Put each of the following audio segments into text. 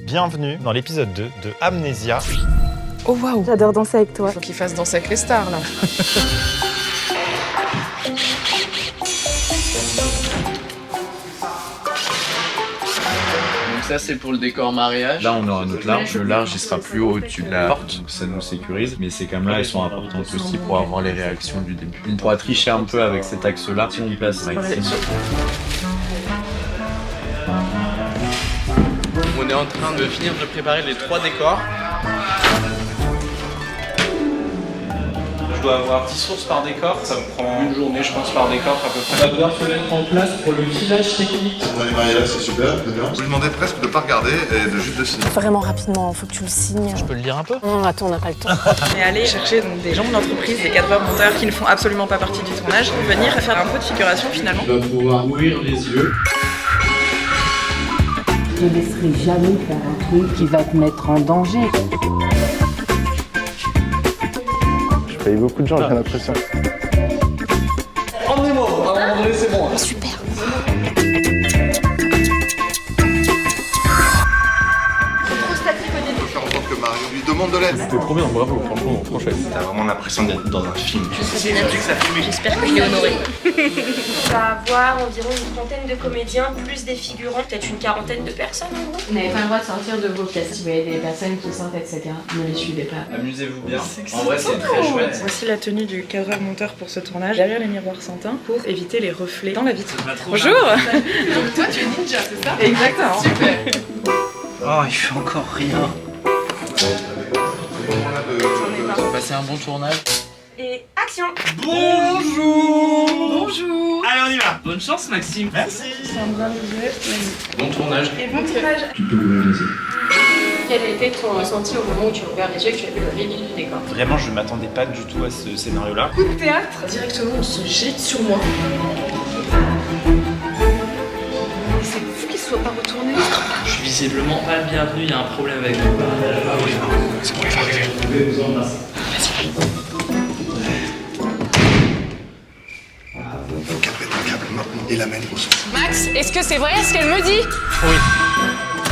Bienvenue dans l'épisode 2 de Amnésia. Oh waouh, J'adore danser avec toi. faut qu'il fasse danser avec les stars là. Donc ça c'est pour le décor mariage. Là on aura notre large, le large il sera plus haut au-dessus de la porte, donc ça nous sécurise, mais ces cams là elles sont importantes aussi pour avoir les réactions du début. On pourra tricher un peu avec cet axe là si on place On est en train de finir de préparer les 3 décors. Je dois avoir 10 sources par décor, ça me prend une journée je pense par décor à peu près. On va devoir se mettre en place pour le filage technique. Les mariages, c'est super, bien. Je vous demandais presque de ne pas regarder et de juste de signer. Vraiment rapidement, faut que tu le signes. Je peux le lire un peu? Non, attends, on n'a pas le temps. Et aller chercher donc, des gens de l'entreprise, des cadreurs monteurs qui ne font absolument pas partie du tournage, pour venir faire un peu de figuration finalement. Tu vas pouvoir ouvrir les yeux. Je ne laisserai jamais faire un truc qui va te mettre en danger. Je paye beaucoup de gens, j'ai l'impression. Emmenez-moi, à un moment donné c'est bon. Super. Faire en sorte que Mario lui demande de l'aide. C'était trop bien, bravo, franchement, T'as vraiment l'impression d'être dans un film. J'espère que je l'ai honoré. On va avoir environ une trentaine de comédiens, plus des figurants, peut-être une quarantaine de personnes en gros. Vous n'avez pas le droit de sortir de vos pièces. Si vous voyez des personnes qui sortent, etc., ne les suivez pas. Amusez-vous bien. En vrai c'est très chouette. Voici la tenue du cadreur monteur pour ce tournage, derrière les miroirs Santin, pour éviter les reflets dans la vitre. Bonjour. Donc toi tu es ninja, c'est ça? Exactement. Super. Oh il fait encore rien. Passez un bon tournage. Et action! Bonjour. Bonjour. Allez, on y va! Bonne chance Maxime. Merci! Bon tournage. Et bon tournage. Quel était ton ressenti au moment où tu as ouvert les yeux et que tu as vu le reveal du décor? Vraiment, je m'attendais pas du tout à ce scénario-là. Coup de théâtre. Directement on se jette sur moi. Et c'est fou qu'il soit pas retourné. Je suis visiblement pas le bienvenu, il y a un problème avec vous. Ah oui, c'est bon, il va arriver. Je vais vous embrasser. Capez le câble maintenant et l'amène au centre. Max, est-ce que c'est vrai ce qu'elle me dit?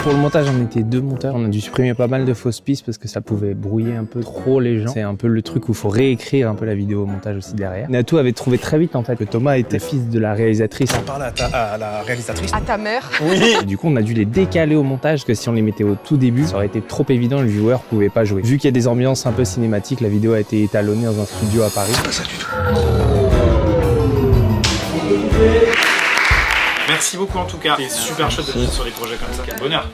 Pour le montage, on était 2 monteurs. On a dû supprimer pas mal de fausses pistes parce que ça pouvait brouiller un peu trop les gens. C'est un peu le truc où il faut réécrire un peu la vidéo au montage aussi derrière. Natou avait trouvé très vite en fait que Thomas était fils de la réalisatrice. On parle à la réalisatrice. À ta mère. Oui! Et du coup, on a dû les décaler au montage parce que si on les mettait au tout début, ça aurait été trop évident, le viewer pouvait pas jouer. Vu qu'il y a des ambiances un peu cinématiques, la vidéo a été étalonnée dans un studio à Paris. Pas ça du tout. Merci beaucoup en tout cas. C'est super chouette de venir sur des projets comme ça. Quel bonheur!